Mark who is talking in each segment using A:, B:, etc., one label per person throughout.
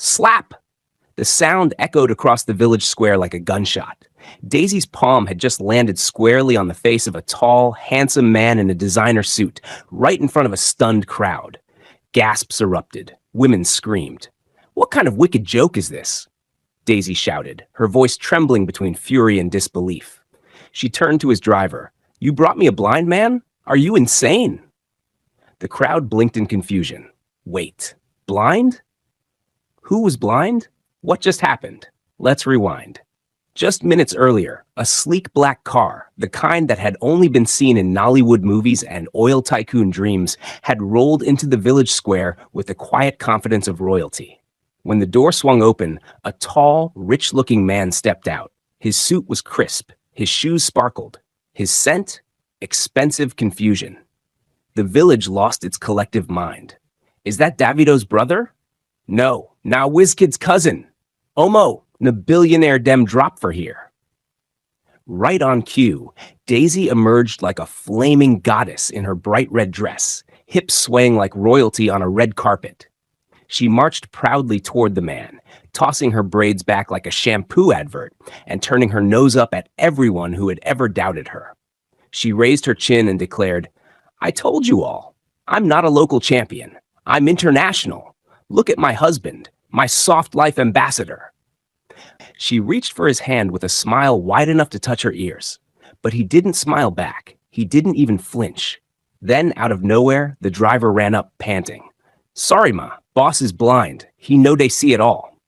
A: Slap! The sound echoed across the village square like a gunshot. Daisy's palm had just landed squarely on the face of a tall, handsome man in a designer suit, right in front of a stunned crowd. Gasps erupted. Women screamed. "What kind of wicked joke is this?" Daisy shouted, her voice trembling between fury and disbelief. She turned to his driver. "You brought me a blind man? Are you insane?" The crowd blinked in confusion. Wait, blind? Who was blind? What just happened? Let's rewind. Just minutes earlier, a sleek black car, the kind that had only been seen in Nollywood movies and oil tycoon dreams, had rolled into the village square with the quiet confidence of royalty. When the door swung open, a tall, rich-looking man stepped out. His suit was crisp, his shoes sparkled, his scent, expensive confusion. The village lost its collective mind. Is that Davido's brother? No, now WizKid's cousin. Omo, the billionaire dem drop for here. Right on cue, Daisy emerged like a flaming goddess in her bright red dress, hips swaying like royalty on a red carpet. She marched proudly toward the man, tossing her braids back like a shampoo advert and turning her nose up at everyone who had ever doubted her. She raised her chin and declared, "I told you all. I'm not a local champion. I'm international. Look at my husband, my soft life ambassador." She reached for his hand with a smile wide enough to touch her ears. But he didn't smile back. He didn't even flinch. Then, out of nowhere, the driver ran up, panting. "Sorry, ma. Boss is blind. He no dey see it all."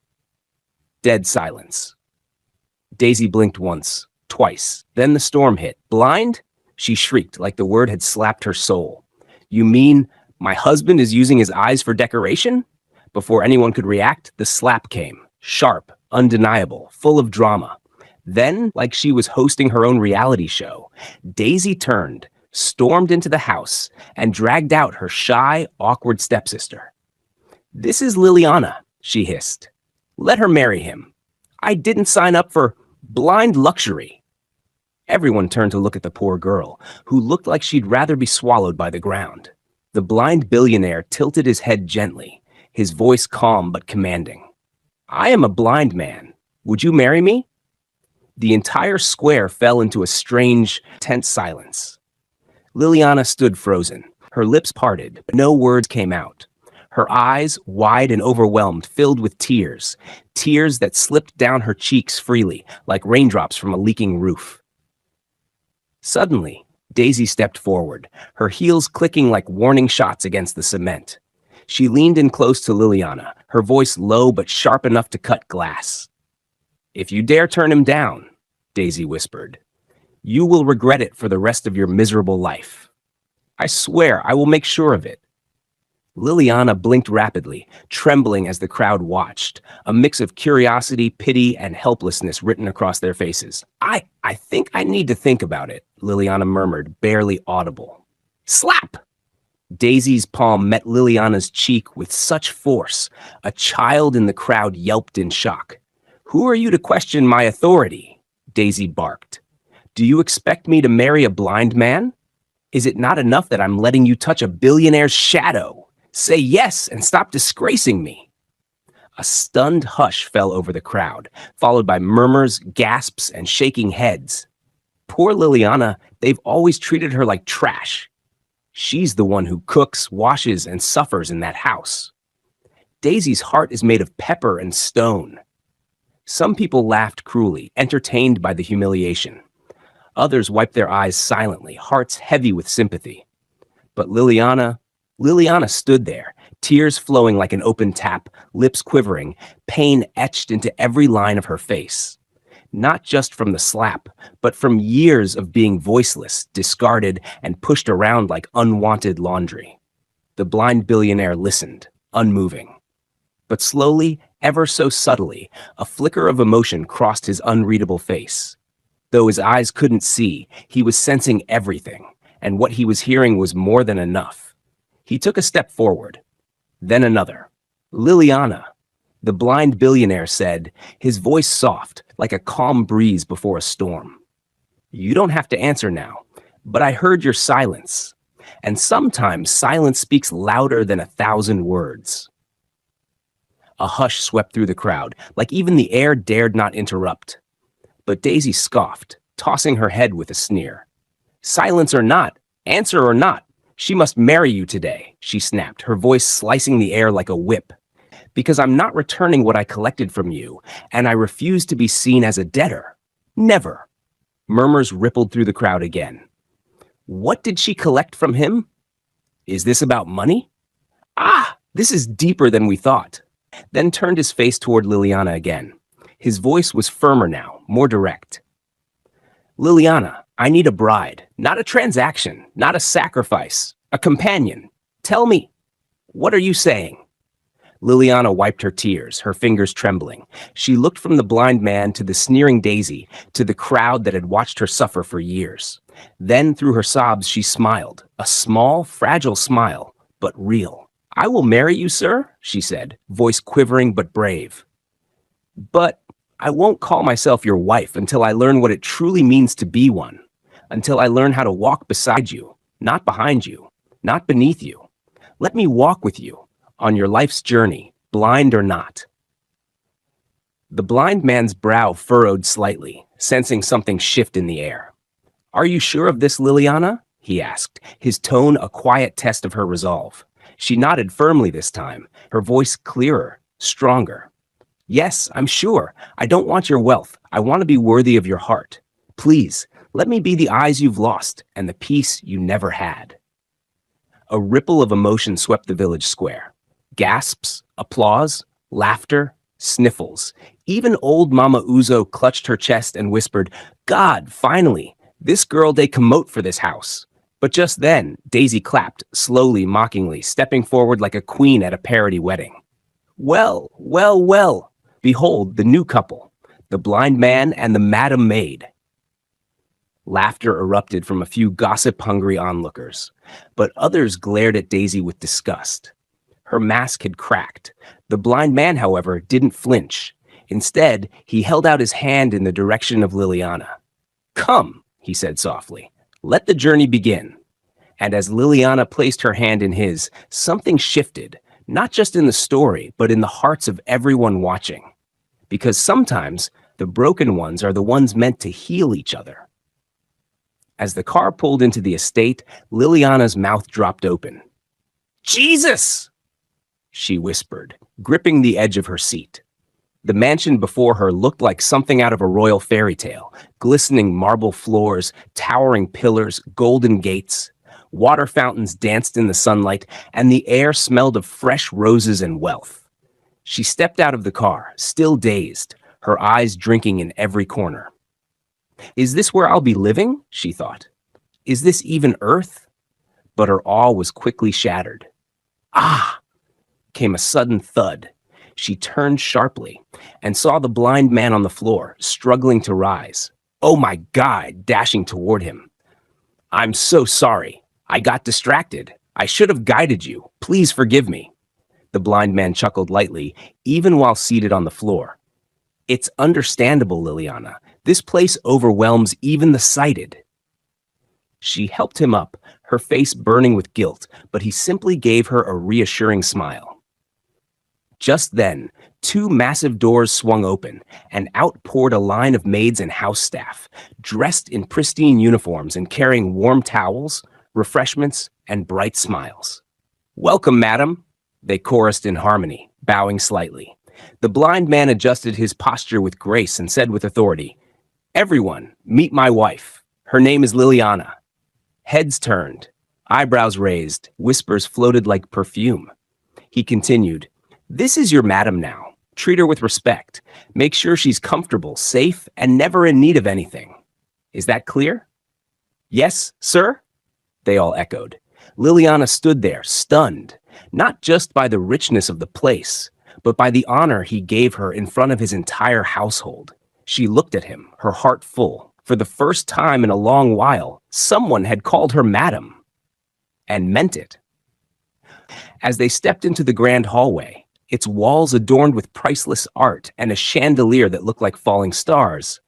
A: Dead silence. Daisy blinked once, twice. Then the storm hit. "Blind?" She shrieked like the word had slapped her soul. "You mean my husband is using his eyes for decoration?" Before anyone could react, the slap came. Sharp, undeniable, full of drama. Then, like she was hosting her own reality show, Daisy turned, stormed into the house, and dragged out her shy, awkward stepsister. "This is Liliana," she hissed. "Let her marry him. I didn't sign up for blind luxury." Everyone turned to look at the poor girl, who looked like she'd rather be swallowed by the ground. The blind billionaire tilted his head gently, his voice calm but commanding. "I am a blind man. Would you marry me?" The entire square fell into a strange, tense silence. Liliana stood frozen, her lips parted, but no words came out. Her eyes, wide and overwhelmed, filled with tears, tears that slipped down her cheeks freely, like raindrops from a leaking roof. Suddenly, Daisy stepped forward, her heels clicking like warning shots against the cement. She leaned in close to Liliana, her voice low but sharp enough to cut glass. "If you dare turn him down," Daisy whispered, "you will regret it for the rest of your miserable life. I swear I will make sure of it." Liliana blinked rapidly, trembling as the crowd watched, a mix of curiosity, pity, and helplessness written across their faces. I think I need to think about it," Liliana murmured, barely audible. Slap! Daisy's palm met Liliana's cheek with such force, a child in the crowd yelped in shock. "Who are you to question my authority?" Daisy barked. "Do you expect me to marry a blind man? Is it not enough that I'm letting you touch a billionaire's shadow? Say yes and stop disgracing me." A stunned hush fell over the crowd, followed by murmurs, gasps, and shaking heads. Poor Liliana, they've always treated her like trash. She's the one who cooks, washes, and suffers in that house. Daisy's heart is made of pepper and stone. Some people laughed cruelly, entertained by the humiliation. Others wiped their eyes silently, hearts heavy with sympathy. But Liliana stood there, tears flowing like an open tap, lips quivering, pain etched into every line of her face. Not just from the slap, but from years of being voiceless, discarded, and pushed around like unwanted laundry. The blind billionaire listened, unmoving. But slowly, ever so subtly, a flicker of emotion crossed his unreadable face. Though his eyes couldn't see, he was sensing everything, and what he was hearing was more than enough. He took a step forward, then another. "Liliana," the blind billionaire said, his voice soft, like a calm breeze before a storm. "You don't have to answer now, but I heard your silence, and sometimes silence speaks louder than 1,000 words." A hush swept through the crowd, like even the air dared not interrupt. But Daisy scoffed, tossing her head with a sneer. Silence or not, answer or not, she must marry you today, she snapped, her voice slicing the air like a whip. Because I'm not returning what I collected from you, and I refuse to be seen as a debtor. Never. Murmurs rippled through the crowd again. What did she collect from him? Is this about money? Ah, this is deeper than we thought. Then turned his face toward Liliana again. His voice was firmer now, more direct. Liliana, I need a bride, not a transaction, not a sacrifice, a companion. Tell me, what are you saying? Liliana wiped her tears, her fingers trembling. She looked from the blind man to the sneering Daisy, to the crowd that had watched her suffer for years. Then, through her sobs, she smiled, a small, fragile smile, but real. I will marry you, sir, she said, voice quivering but brave. But I won't call myself your wife until I learn what it truly means to be one, until I learn how to walk beside you, not behind you, not beneath you. Let me walk with you on your life's journey, blind or not. The blind man's brow furrowed slightly, sensing something shift in the air. Are you sure of this, Liliana? He asked, his tone a quiet test of her resolve. She nodded firmly this time, her voice clearer, stronger. Yes, I'm sure. I don't want your wealth. I want to be worthy of your heart. Please, let me be the eyes you've lost and the peace you never had. A ripple of emotion swept the village square. Gasps, applause, laughter, sniffles. Even old Mama Uzo clutched her chest and whispered, God, finally, this girl they commode for this house. But just then, Daisy clapped, slowly, mockingly, stepping forward like a queen at a parody wedding. Well, well, well, behold the new couple, the blind man and the madam maid. Laughter erupted from a few gossip-hungry onlookers, but others glared at Daisy with disgust. Her mask had cracked. The blind man, however, didn't flinch. Instead, he held out his hand in the direction of Liliana. Come, he said softly. Let the journey begin. And as Liliana placed her hand in his, something shifted, not just in the story, but in the hearts of everyone watching. Because sometimes the broken ones are the ones meant to heal each other. As the car pulled into the estate, Liliana's mouth dropped open. Jesus! She whispered, gripping the edge of her seat. The mansion before her looked like something out of a royal fairy tale, glistening marble floors, towering pillars, golden gates. Water fountains danced in the sunlight, and the air smelled of fresh roses and wealth. She stepped out of the car, still dazed, her eyes drinking in every corner. Is this where I'll be living? She thought. Is this even Earth? But her awe was quickly shattered. Ah! Came a sudden thud. She turned sharply and saw the blind man on the floor, struggling to rise. Oh my God, dashing toward him. I'm so sorry. I got distracted. I should have guided you. Please forgive me. The blind man chuckled lightly, even while seated on the floor. It's understandable, Liliana. This place overwhelms even the sighted. She helped him up, her face burning with guilt, but he simply gave her a reassuring smile. Just then, two massive doors swung open, and out poured a line of maids and house staff, dressed in pristine uniforms and carrying warm towels, refreshments, and bright smiles. Welcome, madam, they chorused in harmony, bowing slightly. The blind man adjusted his posture with grace and said with authority, Everyone, meet my wife. Her name is Liliana. Heads turned, eyebrows raised, whispers floated like perfume. He continued, This is your madam now. Treat her with respect. Make sure she's comfortable, safe, and never in need of anything. Is that clear? Yes, sir? They all echoed. Liliana stood there, stunned, not just by the richness of the place, but by the honor he gave her in front of his entire household. She looked at him, her heart full. For the first time in a long while, someone had called her madam, and meant it. As they stepped into the grand hallway, its walls adorned with priceless art and a chandelier that looked like falling stars,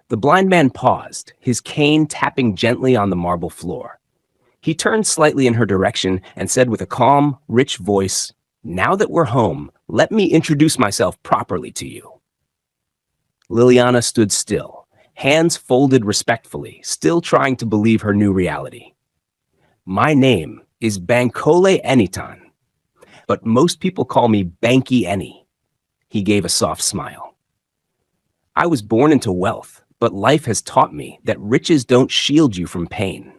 A: the blind man paused, his cane tapping gently on the marble floor. He turned slightly in her direction and said with a calm, rich voice, Now that we're home, let me introduce myself properly to you. Liliana stood still, hands folded respectfully, still trying to believe her new reality. My name is Bankole Enitan, but most people call me Banky Eni. He gave a soft smile. I was born into wealth, but life has taught me that riches don't shield you from pain.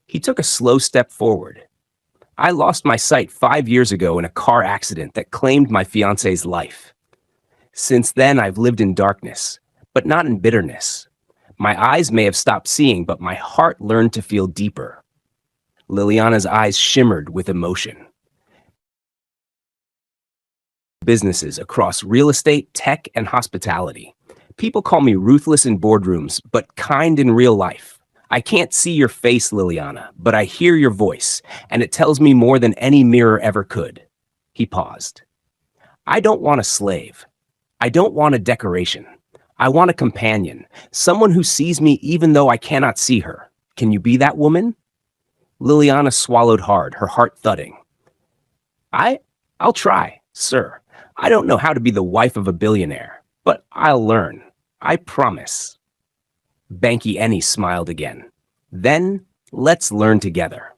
A: He took a slow step forward. I lost my sight 5 years ago in a car accident that claimed my fiance's life. Since then, I've lived in darkness, but not in bitterness. My eyes may have stopped seeing, but my heart learned to feel deeper. Liliana's eyes shimmered with emotion. Businesses across real estate, tech, and hospitality. People call me ruthless in boardrooms, but kind in real life. I can't see your face, Liliana, but I hear your voice, and it tells me more than any mirror ever could. He paused. I don't want a slave. I don't want a decoration. I want a companion, someone who sees me even though I cannot see her. Can you be that woman? Liliana swallowed hard, her heart thudding. I'll try, sir. I don't know how to be the wife of a billionaire, but I'll learn. I promise. Banky Eni smiled again. Then, let's learn together.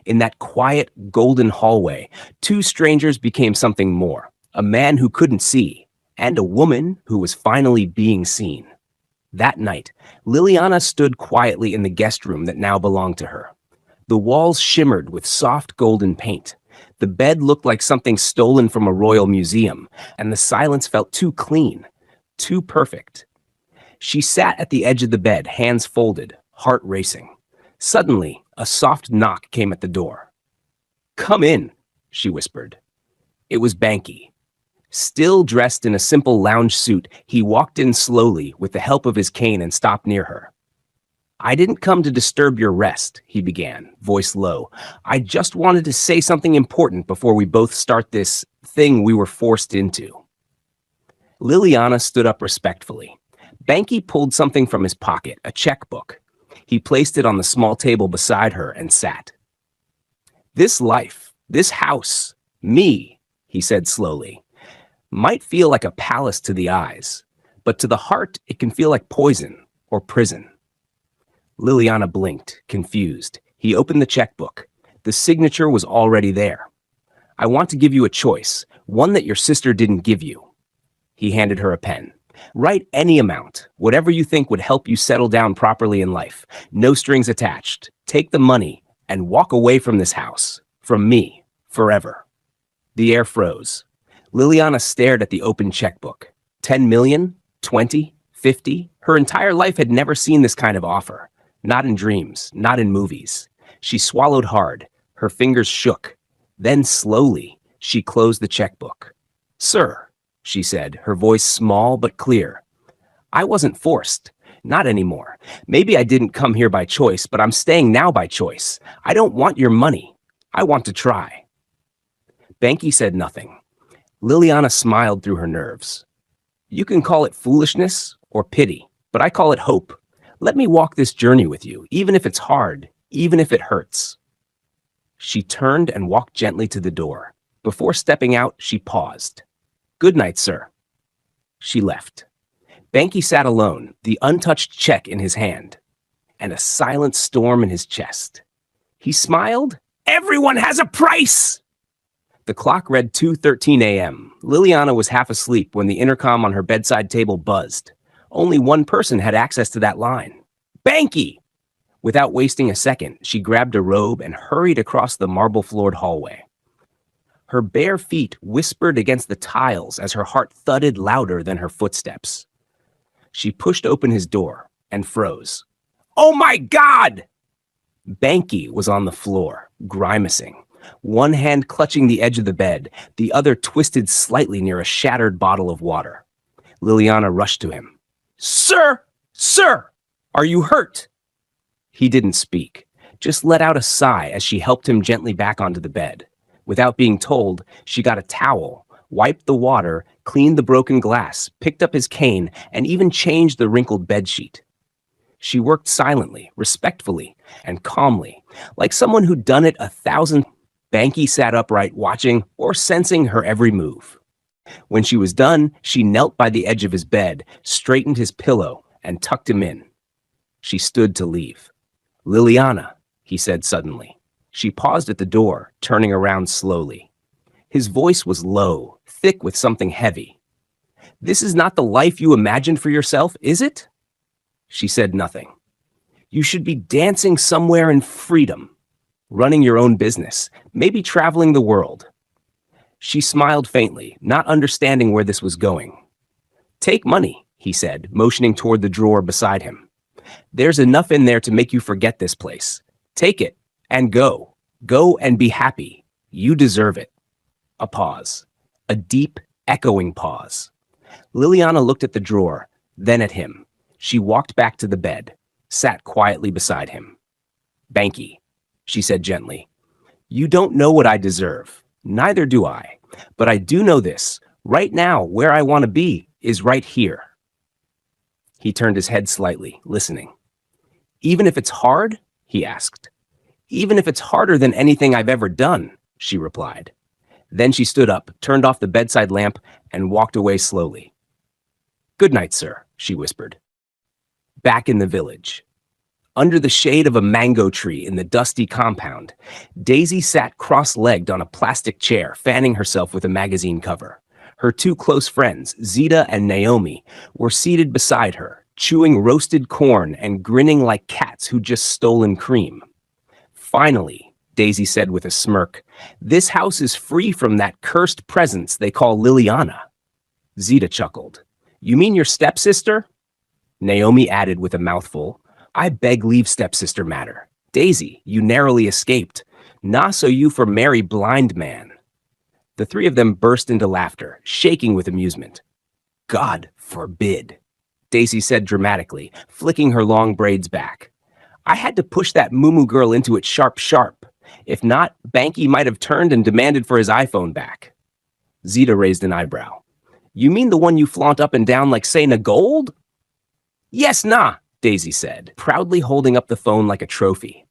A: In that quiet, golden hallway, two strangers became something more, a man who couldn't see, and a woman who was finally being seen. That night, Liliana stood quietly in the guest room that now belonged to her. The walls shimmered with soft golden paint. The bed looked like something stolen from a royal museum, and the silence felt too clean, too perfect. She sat at the edge of the bed, hands folded, heart racing. Suddenly, a soft knock came at the door. "Come in," she whispered. It was Banky. Still dressed in a simple lounge suit, he walked in slowly with the help of his cane and stopped near her. "I didn't come to disturb your rest," he began, voice low. "I just wanted to say something important before we both start this thing we were forced into." Liliana stood up respectfully. Banky pulled something from his pocket, a checkbook. He placed it on the small table beside her and sat. "This life, this house, me," he said slowly, "might feel like a palace to the eyes, but to the heart it can feel like poison or prison." Liliana blinked, confused. He opened the checkbook. The signature was already there. "I want to give you a choice, one that your sister didn't give you." He handed her a pen. "Write any amount, whatever you think would help you settle down properly in life. No strings attached. Take the money and walk away from this house, from me, forever." The air froze. Liliana stared at the open checkbook. 10 million? 20? 50? Her entire life had never seen this kind of offer. Not in dreams, not in movies. She swallowed hard. Her fingers shook. Then slowly, she closed the checkbook. "Sir," she said, her voice small but clear, "I wasn't forced. Not anymore. Maybe I didn't come here by choice, but I'm staying now by choice. I don't want your money. I want to try." Banky said nothing. Liliana smiled through her nerves. "You can call it foolishness or pity, but I call it hope. Let me walk this journey with you, even if it's hard, even if it hurts." She turned and walked gently to the door. Before stepping out, she paused. "Good night, sir." She left. Banky sat alone, the untouched check in his hand, and a silent storm in his chest. He smiled. "Everyone has a price!" The clock read 2:13 a.m. Liliana was half asleep when the intercom on her bedside table buzzed. Only one person had access to that line. "Banky!" Without wasting a second, she grabbed a robe and hurried across the marble-floored hallway. Her bare feet whispered against the tiles as her heart thudded louder than her footsteps. She pushed open his door and froze. "Oh my God!" Banky was on the floor, grimacing, one hand clutching the edge of the bed, the other twisted slightly near a shattered bottle of water. Liliana rushed to him. "Sir! Sir! Are you hurt?" He didn't speak, just let out a sigh as she helped him gently back onto the bed. Without being told, she got a towel, wiped the water, cleaned the broken glass, picked up his cane, and even changed the wrinkled bedsheet. She worked silently, respectfully, and calmly, like someone who'd done it 1,000 Banky sat upright, watching or sensing her every move. When she was done, she knelt by the edge of his bed, straightened his pillow, and tucked him in. She stood to leave. "Liliana," he said suddenly. She paused at the door, turning around slowly. His voice was low, thick with something heavy. "This is not the life you imagined for yourself, is it?" She said nothing. "You should be dancing somewhere in freedom, running your own business, maybe traveling the world." She smiled faintly, not understanding where this was going. "Take money," he said, motioning toward the drawer beside him. "There's enough in there to make you forget this place. Take it and go. Go and be happy. You deserve it." A pause. A deep, echoing pause. Liliana looked at the drawer, then at him. She walked back to the bed, sat quietly beside him. "Banky," she said gently, "you don't know what I deserve. Neither do I. But I do know this. Right now, where I want to be is right here." He turned his head slightly, listening. "Even if it's hard?" he asked. "Even if it's harder than anything I've ever done," she replied. Then she stood up, turned off the bedside lamp, and walked away slowly. "Good night, sir," she whispered. Back in the village. Under the shade of a mango tree in the dusty compound, Daisy sat cross-legged on a plastic chair, fanning herself with a magazine cover. Her two close friends, Zita and Naomi, were seated beside her, chewing roasted corn and grinning like cats who'd just stolen cream. "Finally," Daisy said with a smirk, "this house is free from that cursed presence they call Liliana." Zita chuckled. "You mean your stepsister?" Naomi added with a mouthful, "I beg leave stepsister matter. Daisy, you narrowly escaped. Na so you for marry blind man." The three of them burst into laughter, shaking with amusement. "God forbid," Daisy said dramatically, flicking her long braids back. "I had to push that Mumu girl into it sharp. If not, Banky might have turned and demanded for his iPhone back." Zita raised an eyebrow. "You mean the one you flaunt up and down like Sayna Gold?" "Yes, nah," Daisy said, proudly holding up the phone like a trophy.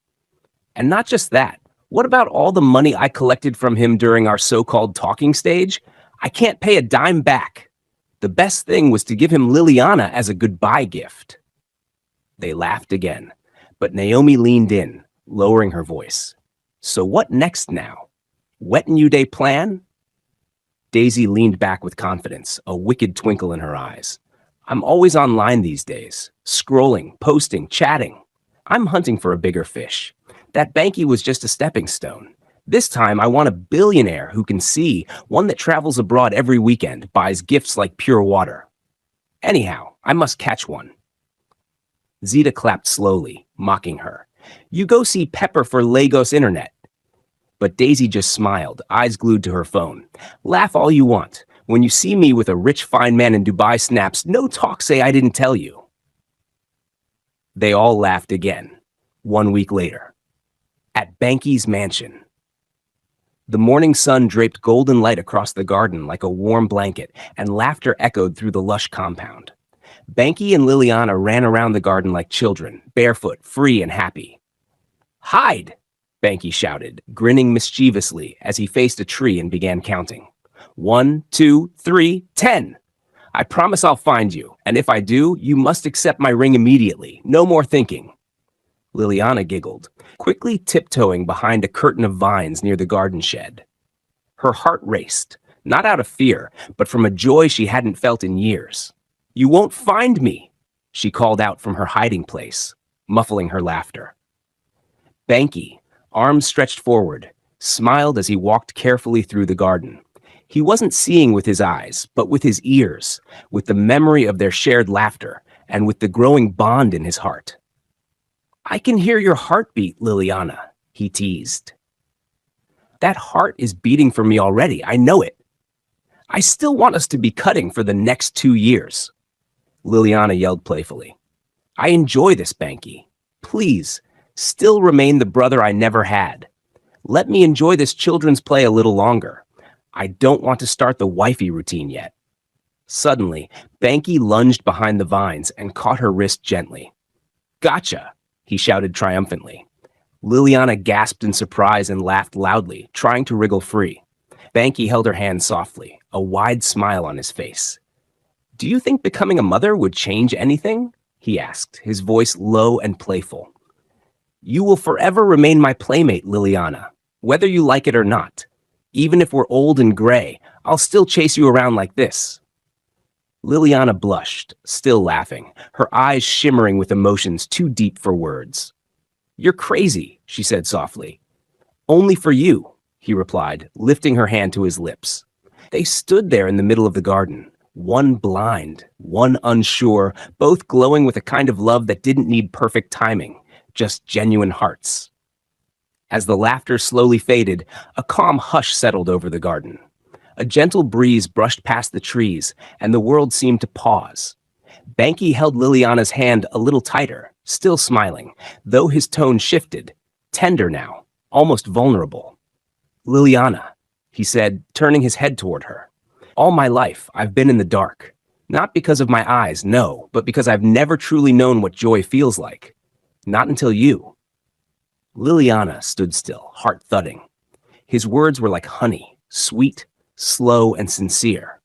A: "And not just that. What about all the money I collected from him during our so-called talking stage? I can't pay a dime back. The best thing was to give him Liliana as a goodbye gift." They laughed again, but Naomi leaned in, lowering her voice. "So what next now? Wet New Day plan?" Daisy leaned back with confidence, a wicked twinkle in her eyes. "I'm always online these days, scrolling, posting, chatting. I'm hunting for a bigger fish. That Banky was just a stepping stone. This time I want a billionaire who can see, one that travels abroad every weekend, buys gifts like pure water. Anyhow, I must catch one." Zita clapped slowly, mocking her. "You go see Pepper for Lagos Internet." But Daisy just smiled, eyes glued to her phone. "Laugh all you want. When you see me with a rich fine man in Dubai snaps, no talk say I didn't tell you." They all laughed again, 1 week later, at Banky's mansion. The morning sun draped golden light across the garden like a warm blanket, and laughter echoed through the lush compound. Banky and Liliana ran around the garden like children, barefoot, free and happy. "Hide!" Banky shouted, grinning mischievously as he faced a tree and began counting. 1, 2, 3, 10. "I promise I'll find you, and if I do, you must accept my ring immediately. No more thinking." Liliana giggled, quickly tiptoeing behind a curtain of vines near the garden shed. Her heart raced, not out of fear, but from a joy she hadn't felt in years. "You won't find me," she called out from her hiding place, muffling her laughter. Banky, arms stretched forward, smiled as he walked carefully through the garden. He wasn't seeing with his eyes, but with his ears, with the memory of their shared laughter, and with the growing bond in his heart. "I can hear your heartbeat, Liliana," he teased. "That heart is beating for me already, I know it. I still want us to be cutting for the next 2 years." Liliana yelled playfully. "I enjoy this, Banky. Please, still remain the brother I never had. Let me enjoy this children's play a little longer. I don't want to start the wifey routine yet." Suddenly, Banky lunged behind the vines and caught her wrist gently. "Gotcha," he shouted triumphantly. Liliana gasped in surprise and laughed loudly, trying to wriggle free. Banky held her hand softly, a wide smile on his face. "Do you think becoming a mother would change anything?" he asked, his voice low and playful. "You will forever remain my playmate, Liliana, whether you like it or not. Even if we're old and gray, I'll still chase you around like this." Liliana blushed, still laughing, her eyes shimmering with emotions too deep for words. "You're crazy," she said softly. "Only for you," he replied, lifting her hand to his lips. They stood there in the middle of the garden, one blind, one unsure, both glowing with a kind of love that didn't need perfect timing, just genuine hearts. As the laughter slowly faded, a calm hush settled over the garden. A gentle breeze brushed past the trees, and the world seemed to pause. Banky held Liliana's hand a little tighter, still smiling, though his tone shifted, tender now, almost vulnerable. "Liliana," he said, turning his head toward her. "All my life, I've been in the dark. Not because of my eyes, no, but because I've never truly known what joy feels like. Not until you." Liliana stood still, heart thudding. His words were like honey, sweet, slow, and sincere.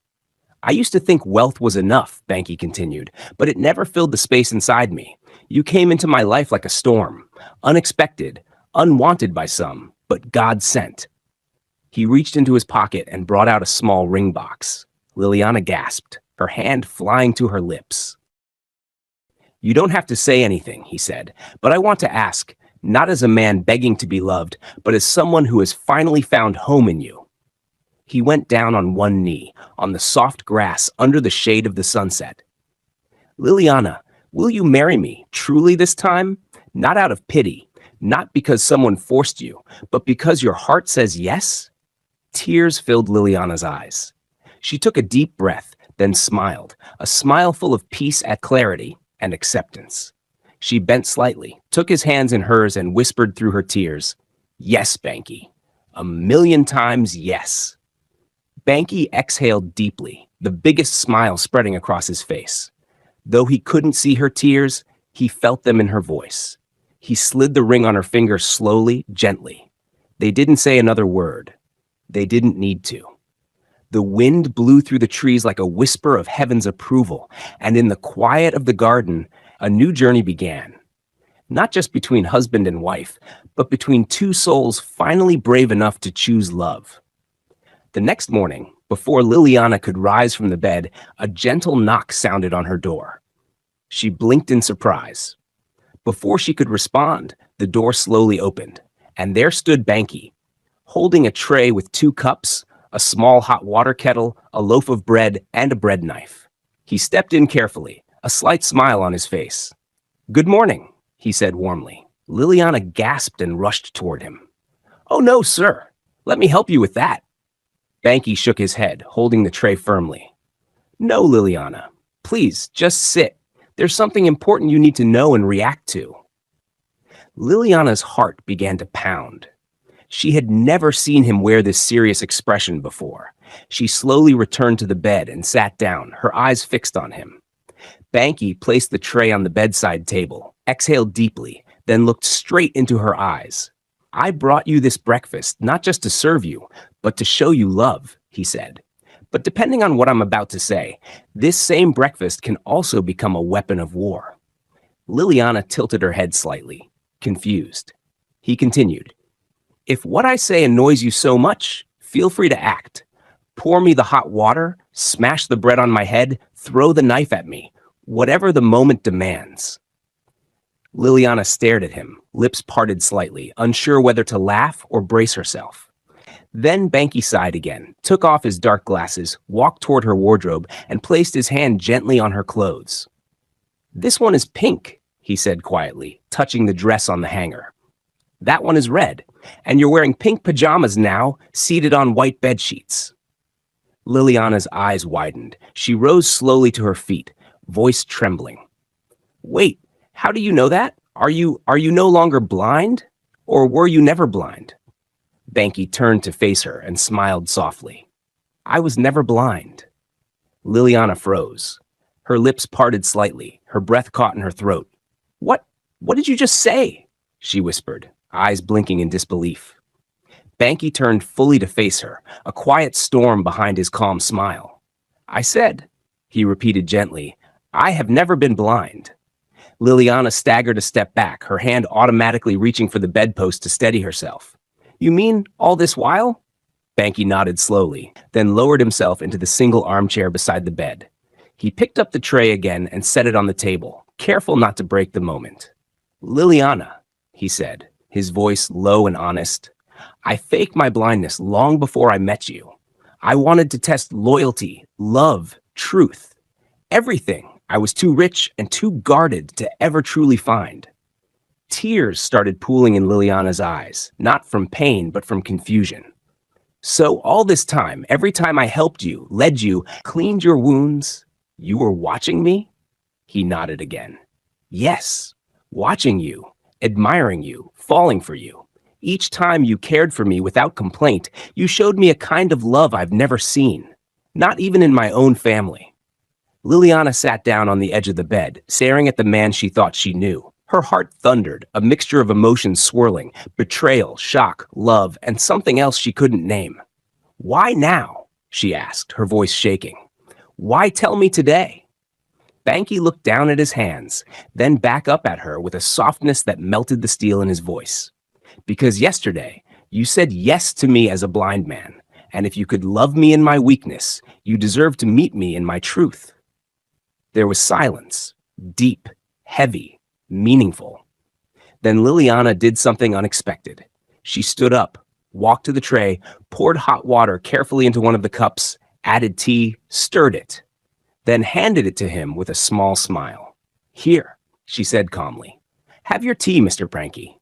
A: "I used to think wealth was enough," Banky continued, "but it never filled the space inside me. You came into my life like a storm, unexpected, unwanted by some, but God sent." He reached into his pocket and brought out a small ring box. Liliana gasped, her hand flying to her lips. "You don't have to say anything," he said, "but I want to ask, not as a man begging to be loved, but as someone who has finally found home in you." He went down on one knee, on the soft grass under the shade of the sunset. "Liliana, will you marry me, truly this time? Not out of pity, not because someone forced you, but because your heart says yes?" Tears filled Liliana's eyes. She took a deep breath, then smiled, a smile full of peace and clarity and acceptance. She bent slightly, took his hands in hers, and whispered through her tears, "Yes, Banky. 1,000,000 times yes." Banky exhaled deeply, the biggest smile spreading across his face. Though he couldn't see her tears, he felt them in her voice. He slid the ring on her finger slowly, gently. They didn't say another word. They didn't need to. The wind blew through the trees like a whisper of heaven's approval, and in the quiet of the garden, a new journey began. Not just between husband and wife, but between two souls finally brave enough to choose love. The next morning, before Liliana could rise from the bed, a gentle knock sounded on her door. She blinked in surprise. Before she could respond, the door slowly opened, and there stood Banky, holding a tray with 2 cups, a small hot water kettle, a loaf of bread, and a bread knife. He stepped in carefully, a slight smile on his face. "Good morning," he said warmly. Liliana gasped and rushed toward him. "Oh no, sir. Let me help you with that." Banky shook his head, holding the tray firmly. "No, Liliana. Please, just sit. There's something important you need to know and react to." Liliana's heart began to pound. She had never seen him wear this serious expression before. She slowly returned to the bed and sat down, her eyes fixed on him. Banky placed the tray on the bedside table, exhaled deeply, then looked straight into her eyes. "I brought you this breakfast not just to serve you, but to show you love," he said. "But depending on what I'm about to say, this same breakfast can also become a weapon of war." Liliana tilted her head slightly, confused. He continued, "If what I say annoys you so much, feel free to act. Pour me the hot water, smash the bread on my head, throw the knife at me, whatever the moment demands." Liliana stared at him, lips parted slightly, unsure whether to laugh or brace herself. Then Banky sighed again, took off his dark glasses, walked toward her wardrobe, and placed his hand gently on her clothes. "This one is pink," he said quietly, touching the dress on the hanger. "That one is red, and you're wearing pink pajamas now, seated on white bed sheets." Liliana's eyes widened. She rose slowly to her feet, voice trembling. "Wait, how do you know that? Are you no longer blind? Or were you never blind?" Banky turned to face her and smiled softly. "I was never blind." Liliana froze. Her lips parted slightly, her breath caught in her throat. What did you just say?" she whispered. eyes blinking in disbelief. Banky turned fully to face her, a quiet storm behind his calm smile. I said, he repeated gently, I have never been blind. Liliana staggered a step back, her hand automatically reaching for the bedpost to steady herself. You mean all this while? Banky nodded slowly, then lowered himself into the single armchair beside the bed. He picked up the tray again and set it on the table, careful not to break the moment. Liliana, he said, his voice low and honest, I faked my blindness long before I met you. I wanted to test loyalty, love, truth, everything I was too rich and too guarded to ever truly find. Tears started pooling in Liliana's eyes, not from pain, but from confusion. So all this time, every time I helped you, led you, cleaned your wounds, you were watching me? He nodded again. Yes, watching you, admiring you, falling for you. Each time you cared for me without complaint, you showed me a kind of love I've never seen, not even in my own family. Liliana sat down on the edge of the bed, staring at the man she thought she knew. Her heart thundered, a mixture of emotions swirling, betrayal, shock, love, and something else she couldn't name. Why now? She asked, her voice shaking. Why tell me today? Banky looked down at his hands, then back up at her with a softness that melted the steel in his voice. Because yesterday, you said yes to me as a blind man, and if you could love me in my weakness, you deserve to meet me in my truth. There was silence, deep, heavy, meaningful. Then Liliana did something unexpected. She stood up, walked to the tray, poured hot water carefully into one of the cups, added tea, stirred it, then handed it to him with a small smile. Here, she said calmly. Have your tea, Mr. Banky.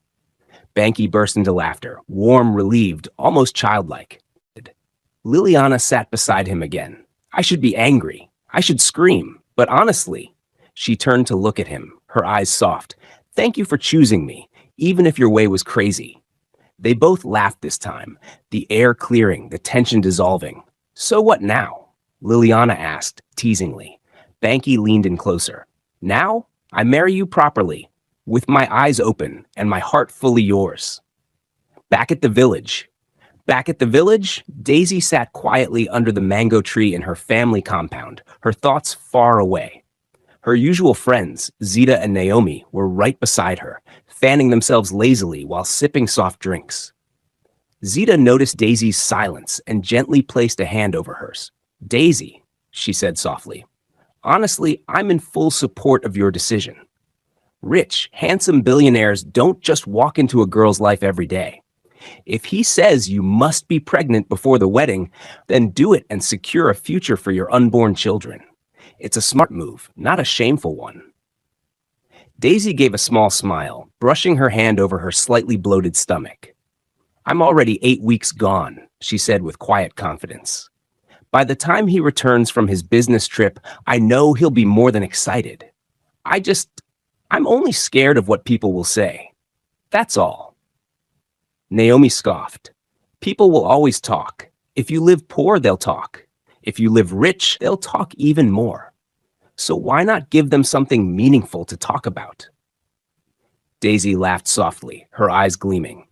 A: Banky burst into laughter, warm, relieved, almost childlike. Liliana sat beside him again. I should be angry. I should scream. But honestly, she turned to look at him, her eyes soft. Thank you for choosing me, even if your way was crazy. They both laughed this time, the air clearing, the tension dissolving. So what now? Liliana asked, teasingly. Banky leaned in closer. Now, I marry you properly, with my eyes open and my heart fully yours. Back at the village. Back at the village, Daisy sat quietly under the mango tree in her family compound, her thoughts far away. Her usual friends, Zita and Naomi, were right beside her, fanning themselves lazily while sipping soft drinks. Zita noticed Daisy's silence and gently placed a hand over hers. Daisy, she said softly, honestly, I'm in full support of your decision. Rich, handsome billionaires don't just walk into a girl's life every day. If he says you must be pregnant before the wedding, then do it and secure a future for your unborn children. It's a smart move, not a shameful one. Daisy gave a small smile, brushing her hand over her slightly bloated stomach. I'm already 8 weeks gone, she said with quiet confidence. By the time he returns from his business trip, I know he'll be more than excited. I'm only scared of what people will say. That's all. Naomi scoffed. People will always talk. If you live poor, they'll talk. If you live rich, they'll talk even more. So why not give them something meaningful to talk about? Daisy laughed softly, her eyes gleaming.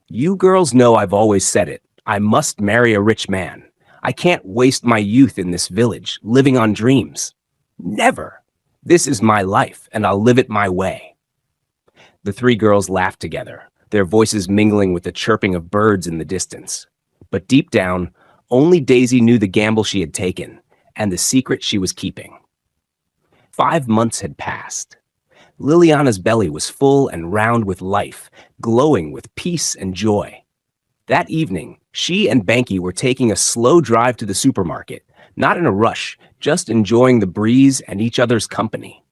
A: You girls know I've always said it. I must marry a rich man. I can't waste my youth in this village, living on dreams. Never. This is my life, and I'll live it my way. The three girls laughed together, their voices mingling with the chirping of birds in the distance. But deep down, only Daisy knew the gamble she had taken and the secret she was keeping. 5 months had passed. Liliana's belly was full and round with life, glowing with peace and joy. That evening, she and Banky were taking a slow drive to the supermarket, not in a rush, just enjoying the breeze and each other's company.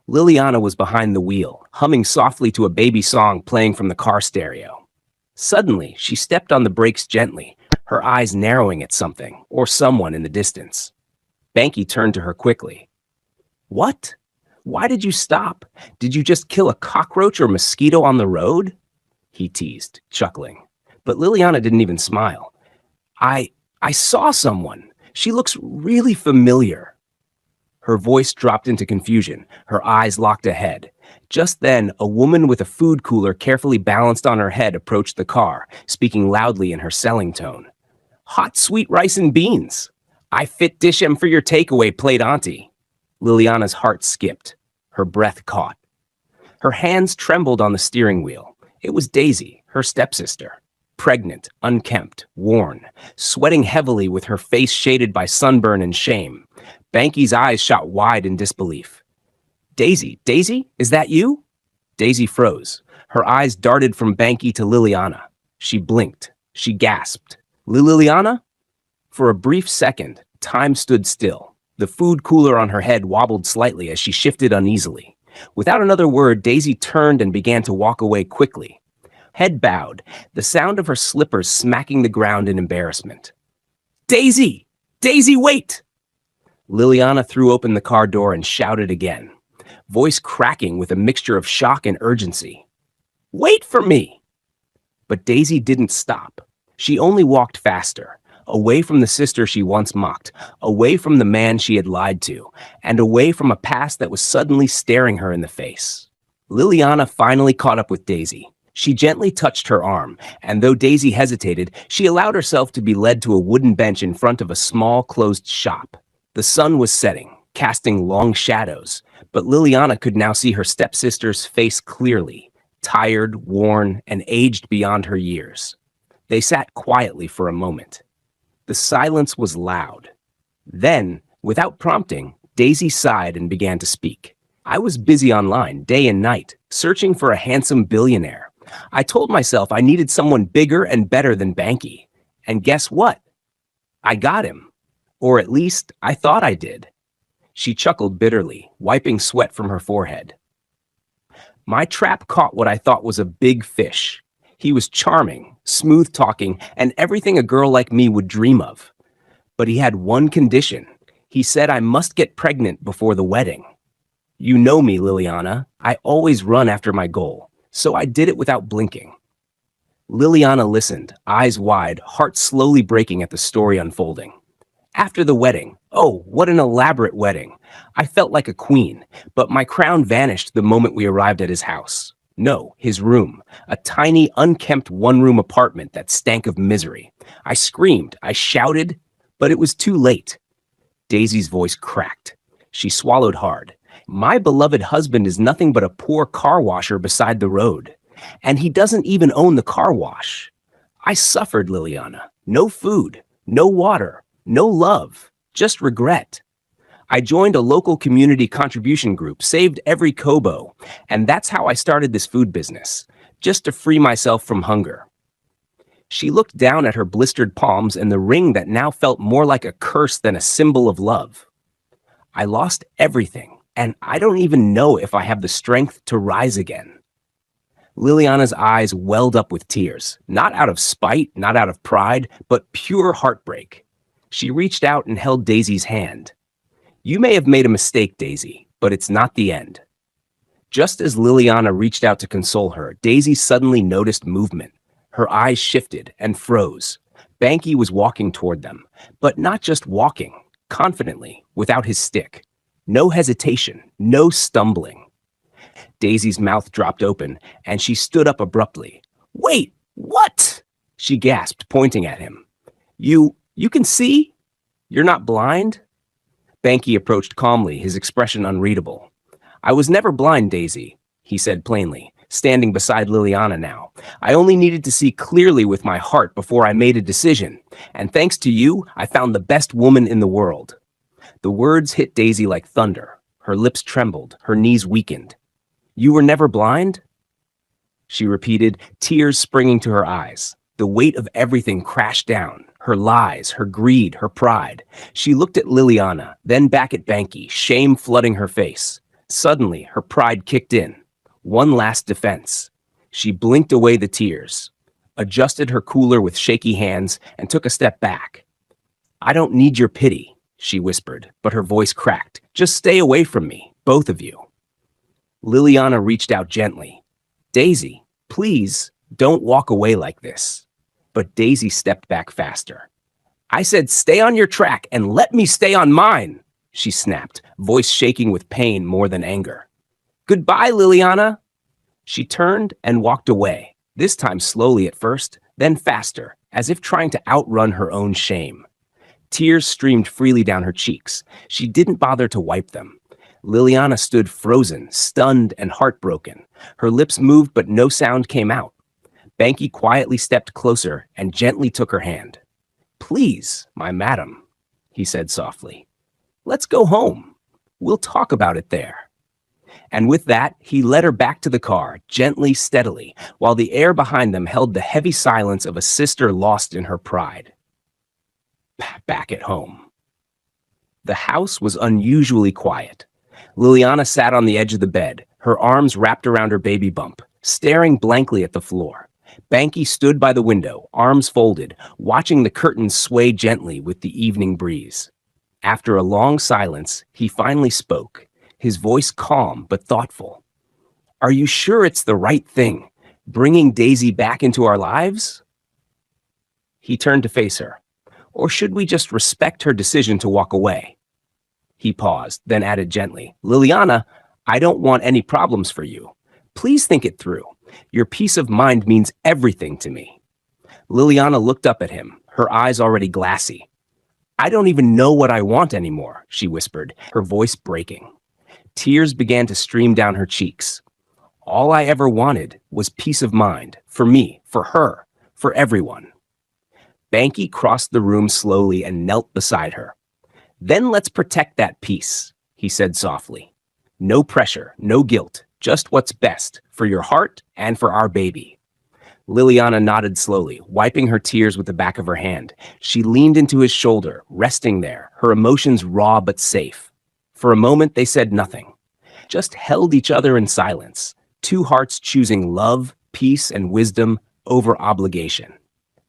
A: Liliana was behind the wheel, humming softly to a baby song playing from the car stereo. Suddenly, she stepped on the brakes gently, her eyes narrowing at something or someone in the distance. Banky turned to her quickly. What? Why did you stop? Did you just kill a cockroach or mosquito on the road? He teased, chuckling. But Liliana didn't even smile. I saw someone. She looks really familiar. Her voice dropped into confusion, her eyes locked ahead. Just then, a woman with a food cooler carefully balanced on her head approached the car, speaking loudly in her selling tone. Hot sweet rice and beans. I fit dish 'em for your takeaway plate, auntie. Liliana's heart skipped. Her breath caught. Her hands trembled on the steering wheel. It was Daisy, her stepsister. Pregnant, unkempt, worn, sweating heavily with her face shaded by sunburn and shame. Banky's eyes shot wide in disbelief. Daisy, is that you? Daisy froze. Her eyes darted from Banky to Liliana. She blinked. She gasped. Liliana? For a brief second, time stood still. The food cooler on her head wobbled slightly as she shifted uneasily. Without another word, Daisy turned and began to walk away quickly. Head bowed, the sound of her slippers smacking the ground in embarrassment. Daisy! Daisy, wait! Liliana threw open the car door and shouted again, voice cracking with a mixture of shock and urgency. Wait for me! But Daisy didn't stop. She only walked faster, away from the sister she once mocked, away from the man she had lied to, and away from a past that was suddenly staring her in the face. Liliana finally caught up with Daisy. She gently touched her arm, and though Daisy hesitated, she allowed herself to be led to a wooden bench in front of a small, closed shop. The sun was setting, casting long shadows, but Liliana could now see her stepsister's face clearly, tired, worn, and aged beyond her years. They sat quietly for a moment. The silence was loud. Then, without prompting, Daisy sighed and began to speak. I was busy online, day and night, searching for a handsome billionaire. I told myself I needed someone bigger and better than Banky. And guess what? I got him. Or at least, I thought I did. She chuckled bitterly, wiping sweat from her forehead. My trap caught what I thought was a big fish. He was charming, smooth-talking, and everything a girl like me would dream of. But he had one condition. He said I must get pregnant before the wedding. You know me, Liliana. I always run after my goal. So I did it without blinking. Liliana listened, eyes wide, heart slowly breaking at the story unfolding. After the wedding, oh, what an elaborate wedding. I felt like a queen, but my crown vanished the moment we arrived at his house. No, his room, a tiny, unkempt one-room apartment that stank of misery. I screamed, I shouted, but it was too late. Daisy's voice cracked. She swallowed hard. My beloved husband is nothing but a poor car washer beside the road. And he doesn't even own the car wash. I suffered, Liliana. No food, no water, no love, just regret. I joined a local community contribution group, saved every kobo, and that's how I started this food business, just to free myself from hunger. She looked down at her blistered palms and the ring that now felt more like a curse than a symbol of love. I lost everything. And I don't even know if I have the strength to rise again. Liliana's eyes welled up with tears, not out of spite, not out of pride, but pure heartbreak. She reached out and held Daisy's hand. You may have made a mistake, Daisy, but it's not the end. Just as Liliana reached out to console her, Daisy suddenly noticed movement. Her eyes shifted and froze. Banky was walking toward them, but not just walking, confidently, without his stick. No hesitation, no stumbling. Daisy's mouth dropped open, and she stood up abruptly. Wait, what? She gasped, pointing at him. You can see? You're not blind? Banky approached calmly, his expression unreadable. I was never blind, Daisy, he said plainly, standing beside Liliana now. I only needed to see clearly with my heart before I made a decision, and thanks to you, I found the best woman in the world. The words hit Daisy like thunder. Her lips trembled, her knees weakened. You were never blind? She repeated, tears springing to her eyes. The weight of everything crashed down, her lies, her greed, her pride. She looked at Liliana, then back at Banky, shame flooding her face. Suddenly, her pride kicked in. One last defense. She blinked away the tears, adjusted her cooler with shaky hands, and took a step back. I don't need your pity, she whispered, but her voice cracked. Just stay away from me, both of you. Liliana reached out gently. Daisy, please, don't walk away like this. But Daisy stepped back faster. I said stay on your track and let me stay on mine, she snapped, voice shaking with pain more than anger. Goodbye, Liliana. She turned and walked away, this time slowly at first, then faster, as if trying to outrun her own shame. Tears streamed freely down her cheeks. She didn't bother to wipe them. Liliana stood frozen, stunned, and heartbroken. Her lips moved, but no sound came out. Banky quietly stepped closer and gently took her hand. "Please, my madam," he said softly. "Let's go home. We'll talk about it there." And with that, he led her back to the car, gently, steadily, while the air behind them held the heavy silence of a sister lost in her pride. Back at home. The house was unusually quiet. Liliana sat on the edge of the bed, her arms wrapped around her baby bump, staring blankly at the floor. Banky stood by the window, arms folded, watching the curtains sway gently with the evening breeze. After a long silence, he finally spoke, his voice calm but thoughtful. "Are you sure it's the right thing, bringing Daisy back into our lives?" He turned to face her. "Or should we just respect her decision to walk away?" He paused, then added gently, "Liliana, I don't want any problems for you. Please think it through. Your peace of mind means everything to me." Liliana looked up at him, her eyes already glassy. "I don't even know what I want anymore," she whispered, her voice breaking. Tears began to stream down her cheeks. "All I ever wanted was peace of mind, for me, for her, for everyone." Banky crossed the room slowly and knelt beside her. "Then let's protect that peace," he said softly. "No pressure, no guilt, just what's best for your heart and for our baby." Liliana nodded slowly, wiping her tears with the back of her hand. She leaned into his shoulder, resting there, her emotions raw but safe. For a moment, they said nothing, just held each other in silence, two hearts choosing love, peace, and wisdom over obligation.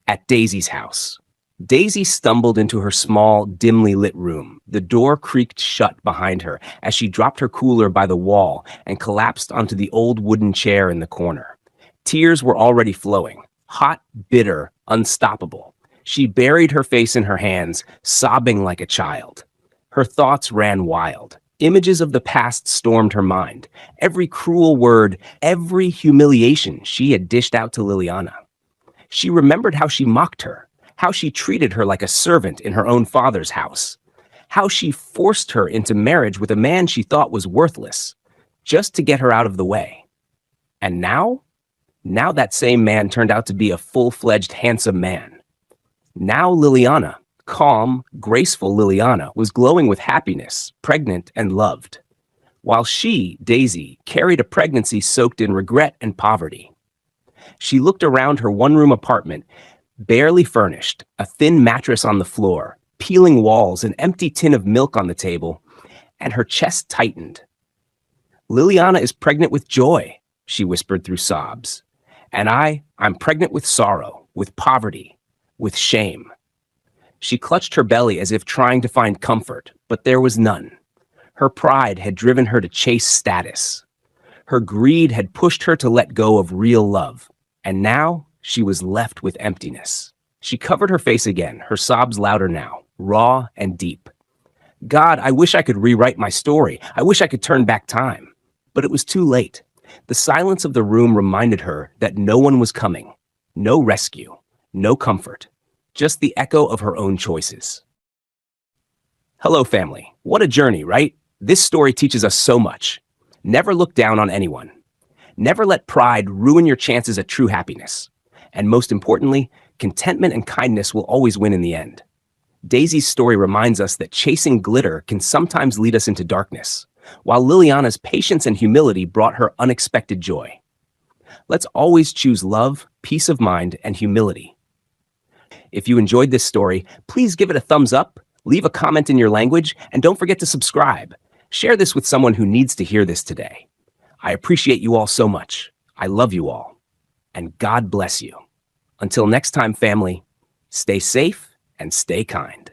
A: At Daisy's house. Daisy stumbled into her small, dimly lit room. The door creaked shut behind her as she dropped her cooler by the wall and collapsed onto the old wooden chair in the corner. Tears were already flowing, hot, bitter, unstoppable. She buried her face in her hands, sobbing like a child. Her thoughts ran wild. Images of the past stormed her mind. Every cruel word, every humiliation she had dished out to Liliana. She remembered how she mocked her, how she treated her like a servant in her own father's house, how she forced her into marriage with a man she thought was worthless, just to get her out of the way. And now that same man turned out to be a full-fledged, handsome man. Now Liliana, calm, graceful Liliana, was glowing with happiness, pregnant and loved, while she, Daisy, carried a pregnancy soaked in regret and poverty. She looked around her one-room apartment, barely furnished, a thin mattress on the floor, peeling walls, an empty tin of milk on the table, and her chest tightened. "Liliana is pregnant with joy," she whispered through sobs. "And I'm pregnant with sorrow, with poverty, with shame." She clutched her belly as if trying to find comfort, but there was none. Her pride had driven her to chase status. Her greed had pushed her to let go of real love. And now she was left with emptiness. She covered her face again, her sobs louder now, raw and deep. "God, I wish I could rewrite my story. I wish I could turn back time." But it was too late. The silence of the room reminded her that no one was coming. No rescue, no comfort, just the echo of her own choices. Hello, family. What a journey, right? This story teaches us so much. Never look down on anyone. Never let pride ruin your chances at true happiness. And most importantly, contentment and kindness will always win in the end. Daisy's story reminds us that chasing glitter can sometimes lead us into darkness, while Liliana's patience and humility brought her unexpected joy. Let's always choose love, peace of mind, and humility. If you enjoyed this story, please give it a thumbs up, leave a comment in your language, and don't forget to subscribe. Share this with someone who needs to hear this today. I appreciate you all so much. I love you all. And God bless you. Until next time, family, stay safe and stay kind.